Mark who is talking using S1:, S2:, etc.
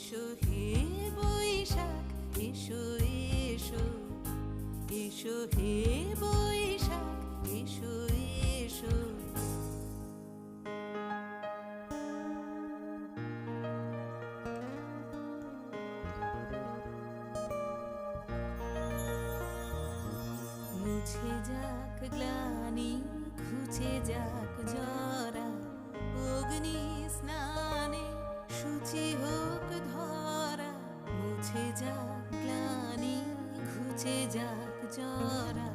S1: এসো হে বৈশাখ, এসো এসো, এসো হে বৈশাখ, এসো এসো। মুছে যাক গ্লানি, ঘুচে যাক জরা, অগ্নি স্নানে শুচি হোক ধরা। মুছে যাক গ্লানি, ঘুচে যাক জরা,